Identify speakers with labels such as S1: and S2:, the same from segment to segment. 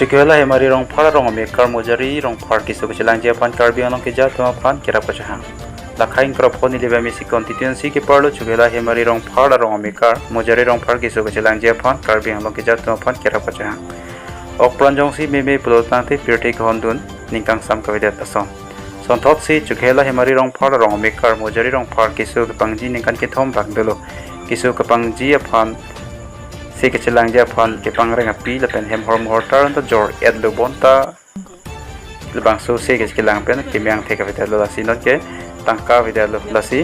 S1: Chukela hemari rong phar rong ame kar mojari rong phar kisu kechelang je pan Karbi Anglong ke ja tuma pan kirap kachang lakhain krop khoni leba misi constituency ke parlo chukela hemari rong phar rong ame kar mojari rong phar kisu kechelang je pan Karbi Anglong ke ja tuma pan kirap kachang ok pranjong si meme pulotang te pirte khondun ning Kangsam kavidat asom sonthot si chukela hemari rong phar rong ame kar mojari rong phar kisu ke pangji ning kan ke thom bagdelo kisu ke pangji aphan si kechelang je aphan ke pangreng api lepen hem horm hortar ta jor ed lobonta lebang so si kechelang pen kimyang the kavidat lo lasi not ke tangka vidat lo lasi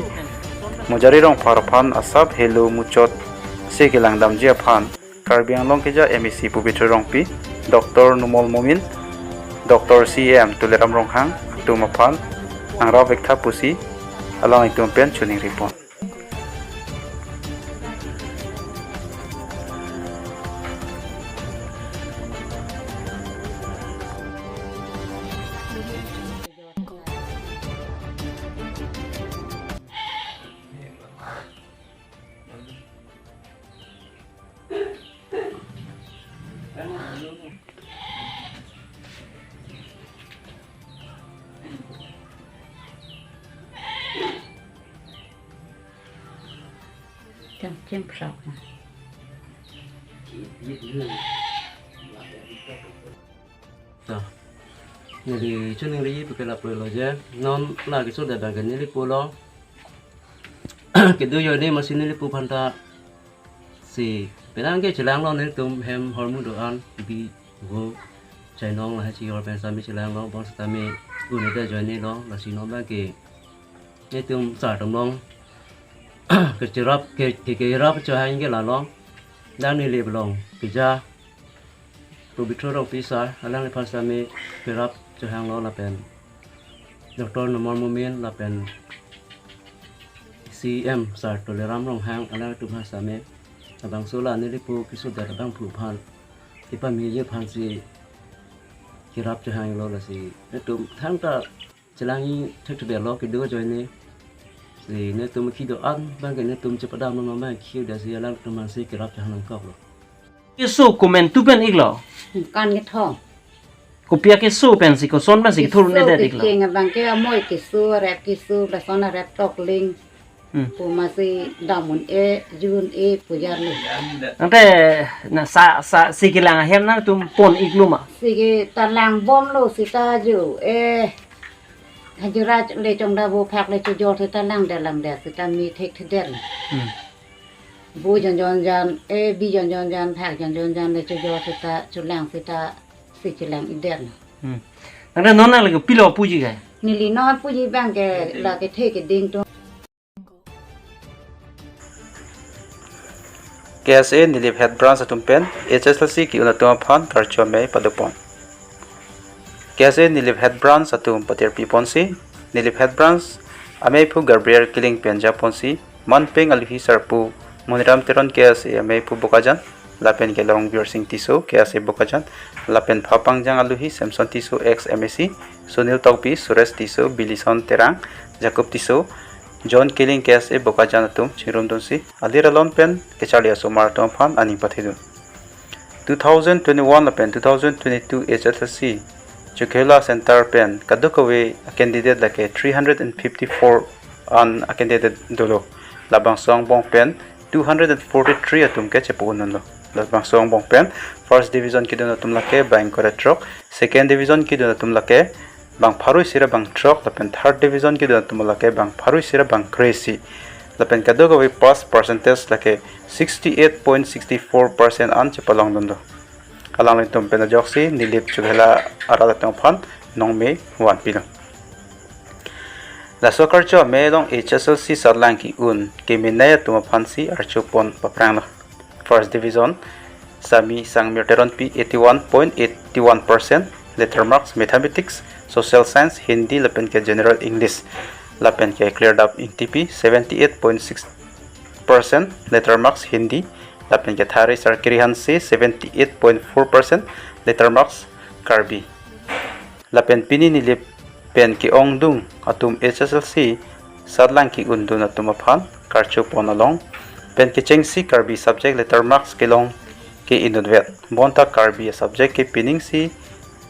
S1: mojari rong phar phan asap helo muchot si kelang dam je aphan Karbi Anglong ke ja MEC pubitro rong pi Dr. Numol Mumin Dr. CM Tuleram Ronghang Tumapal ang raw vekta pusi along itum pen tuning report
S2: Chim sọc
S3: Jadi cuning lagi pakai lapor lo je, non lagi sudah bagian ni lipu lo. Kedua ni masih ni lipu panta si penang ke celang lo ni tum hem hormon doan bi go Chinong lah si orang pensami celang lo bang setami guna dah join ni lo masih no bagi ni tum sar tum long kecerap kerap cahaya ni lah lo dan ni lip long kerja Rubitro rong pisar alang ni pensami kerap cahaya lo lah pen Dr. Numol Mumin lah pen CM sar Tuleram Ronghang alang tu pensami abang sola ni lipu kisut dari abang perubahan tipa miye pansi kirap cahaya lo lah si itu thang ta celangi cek tu lo kedua join ni si ni tu mesti doan bangkai ni tu cepat dah mama kiu dah si alang tu masih kirap cahaya lengkap lo
S4: Kisu komen tu pen iglo
S2: kan cái thong
S4: kupia kisu pen si ko son pen si thurun ne det iglo
S2: cái bang cái môi kisu rep kisu là son rep tok ling pu masih damun jun pujar lu
S4: ante na sa sikilang hem na tum pon igluma
S2: si ta lang bom lu si ta ju hajura le trong da bo phak le chu jor thì ta lang de si ta mi thek thden bu jon jan bi jon jan phak jon jan le chu jor thì ta chu lang si ta si chi lang iden
S4: ante non na le pilo puji ga
S2: ni li no puji bang ke la cái thek cái ding to
S1: KSA nilip head branch atum pen HSLC ki unatum phan karcho me padupon KSA nilip head branch atum patir pi ponsi nilip head branch ame pu Gabriel killing pen ja ponsi manpeng alhi sarpu moniram teron KSA ame pu bokajan lapen ke long bir sing tiso KSA bokajan lapen phapang jang alhi Samson tiso ex MSc Sunil Tokpi Suresh tiso Bilison terang Jacob tiso John Killing KSA bokajan atum chirum donsi aliralon pen kechalia somar tom phan ani pathidun 2021 pen 2022 HSLC Chukela Center pen kadukawe candidate lake 354 on a candidate dolo labang song bong pen 243 atum ke chepunon lo labang song bong pen first division kidon atum lake bank koretrok second division kidon atum lake bang pharui sira bang truck lapen third division ki dan tumala ke bang pharui sira bang crazy lapen kadogo we pass percentage lake 68.64% an chepalong dondo alang tum pena joksi nilip chugela arala tong phan nongme 1 pilo la soccer cho melong HSLC sarlang ki un ke minaya tum phansi archupon paprang first division sami sangmir teron p 81.81% letter marks mathematics social science hindi lapen ke general english lapen ke cleared up in TP 78.6% letter marks hindi lapen ke thari sarkirihan se 78.4% letter marks Karbi lapen pini nilip pen ki ongdung atum HSLC sadlang ki undun atum aphan karchu ponalong pen ki chengsi Karbi subject letter marks kelong ki inut vet bonta Karbi subject ki pining si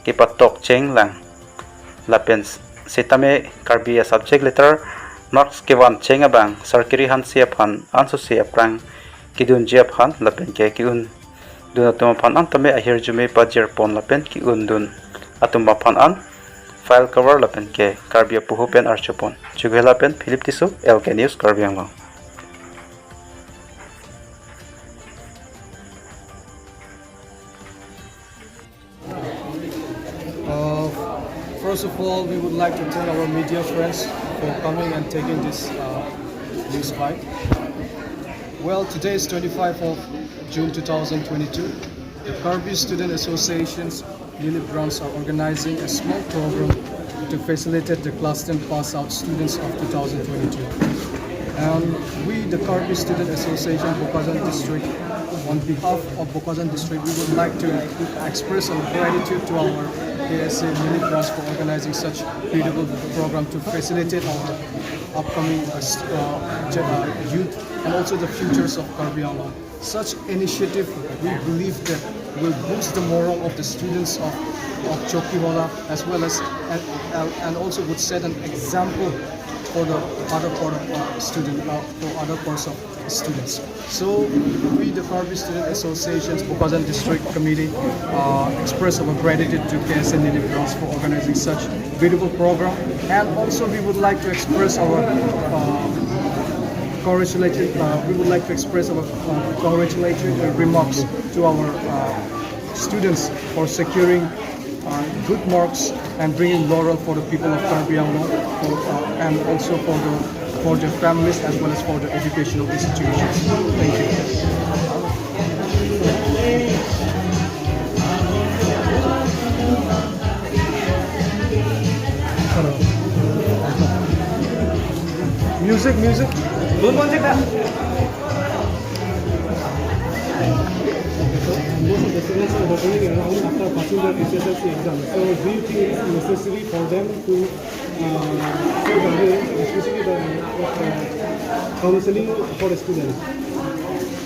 S1: ki patok cheng lang lapen sitame Karbi subject letter marks ke wan cheng abang sarkiri han siap han ansu siap rang kidun jiap han lapen ke ki un dun atum phan an tame ahir jume pajer pon lapen ki un dun atum phan an file cover lapen ke Karbi puhu pen archupon chugela pen Philip Tisu LK News Karbi Anglong.
S5: First of all, we would like to thank our media friends for coming and taking this news fight. Well, today is 25th of June 2022. The Karbi Student Association's unit branch are organizing a small program to facilitate the class 10 pass out students of 2022. And we, the Karbi Student Association, Bokazan District, on behalf of Bokazan District, we would like to express our gratitude to our KSA unit branch for organizing such beautiful program to facilitate our upcoming youth and also the futures of Karbi Anglong. Such initiative, we believe that will boost the morale of the students of Chokiwala as well as and also would set an example for the other part of student for other parts of students. So we, the Karbi Student Association's Bokazan District Committee, express our gratitude to KSN Unit Branch for organizing such beautiful program, and also we would like to express our congratulatory remarks to our students for securing good marks and bringing laurel for the people of Karbi Anglong, and also for their families as well as for the educational institutions. Thank you. Music. Don't want it.
S6: Most of the students are returning around after passing their SSLC exam. So do you think it is necessary for them to take the way, especially the counseling for the students?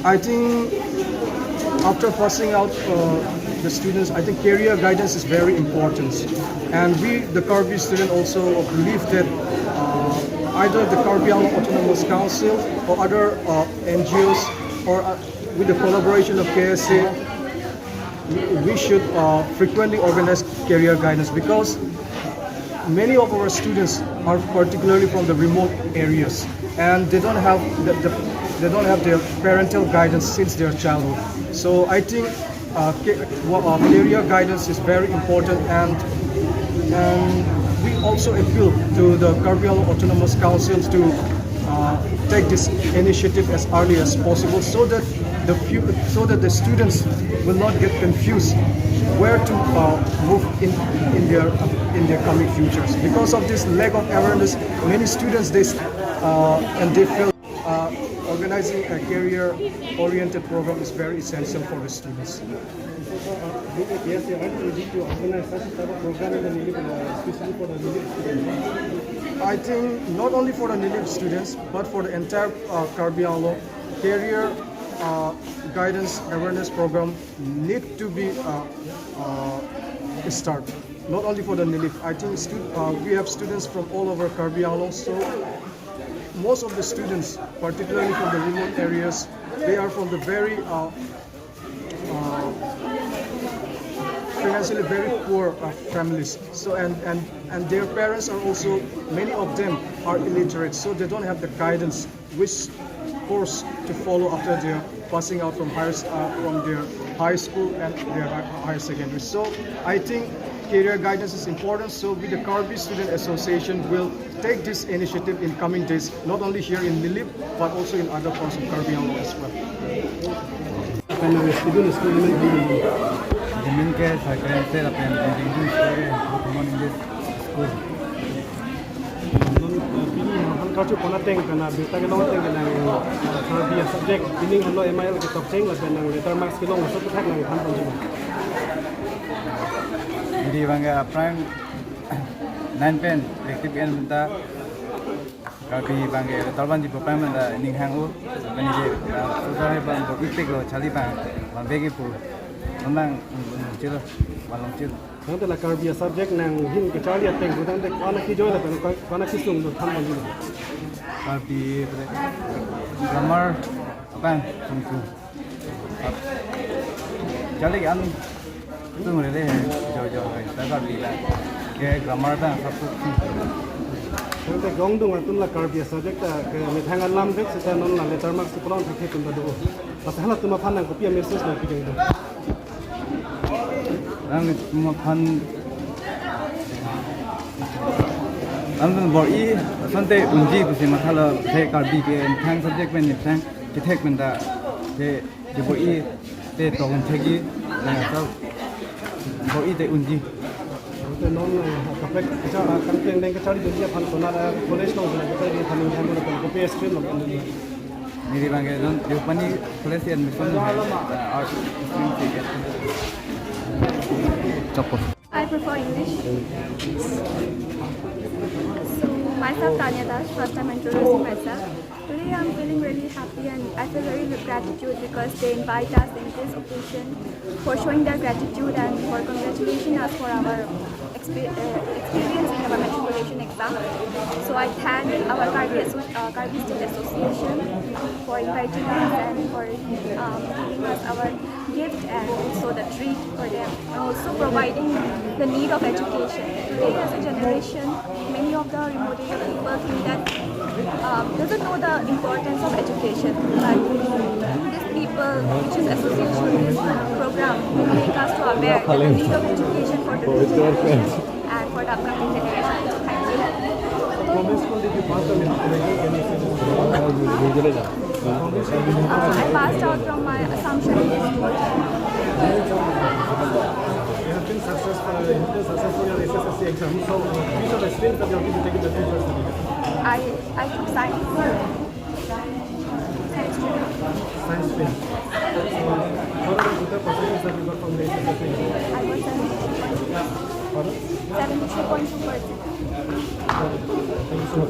S5: I think after passing out the students, I think career guidance is very important. And we, the Karbi student, also believe that either the Karbi Anglong Autonomous Council or other NGOs or with the collaboration of KSA, we should frequently organize career guidance, because many of our students are particularly from the remote areas and they don't have their parental guidance since their childhood. So I think career guidance is very important, and we also appeal to the Karbi Anglong Autonomous Council to take this initiative as early as possible, so that the students will not get confused where to move in their coming futures. Because of this lack of awareness, many students they feel organizing a career-oriented program is very essential for the students.
S6: Yes, they are ready to organize such type of program in the NILIP, especially for the NILIP students.
S5: I think not only for the NILIP students, but for the entire Karbi Anglong, career guidance awareness program need to be start. Not only for the NILIP. I think we have students from all over Karbi Anglong, so most of the students, particularly from the remote areas, they are from the very financially very poor families. So and their parents are also, many of them are illiterate, so they don't have the guidance which course to follow after their passing out from their high school and their higher secondary. So I think career guidance is important. So with the Karbi Student Association will take this initiative in coming days, not only here in Nilip, but also in other parts of Karbi Anglong as well.
S6: Kacu ponateng karena Abirta ke long teng nang Karbi subject ini halo email ke top teng dan nang letter marks ke long satu thak nang han pon juma.
S7: Jadi bangga prime 9 pen aktif en benta Karbi bangga talban di prime benda ning hangu bani je susah bang bo ipek lo chali bang mà về cái phụ mang chưa mà lòng chưa
S6: Nang te la Karbi subject nang hin ke chali ateng ko tang te kana ki joy la kana ki sung do tham ma ni
S7: Karbi grammar apa sungsu jadi kan itu mereka jauh-jauh kita Karbi lah ke grammar dah satu
S6: Nang te gong dung atun la Karbi subject ta ke me thang lam dek se ta non la letter marks se pron ke tum da do pas hala tuma phan nang ko pia message na ki jeng do
S7: Ang makan Ang bor I sante unji tu se mathala the Karbi ke thang subject men ni thang ke thek men da ke bor I te tong thegi na sa bor I te unji
S6: te non ka pek cha kan teng deng ka chali do dia phan ko na college no na ke te phan ni han ko ko PS stream no ni
S7: मेरी बांगे zone यूपनी college से admission और stream से चप्पल
S8: I prefer English. So myself Tanya Das, first time introducing myself. Today I'm feeling really happy and I feel very gratitude because they invite us in this occasion for showing their gratitude and for congratulating us for our experience in our matriculation exam. So I thank our Karbi State Association for inviting us and for giving us our gift and also the treat for them, and also providing the need of education. Today as a generation, many of the remote area people think that doesn't know the importance of education, but these people, which is association with this program, will make us to aware that the need of education for the new generation and for the upcoming generation. Thank you.
S6: from which school did you pass the matriculation can you say
S8: I passed out from my Assumption School.
S6: you have been successful in your SSC exam so which of the streams that you have been taking the teachers
S8: I took science. Science stream.
S6: science stream so what are the percentages that you got from the SSC exam
S8: I was 73.2%. 73.2%.
S6: thank you so much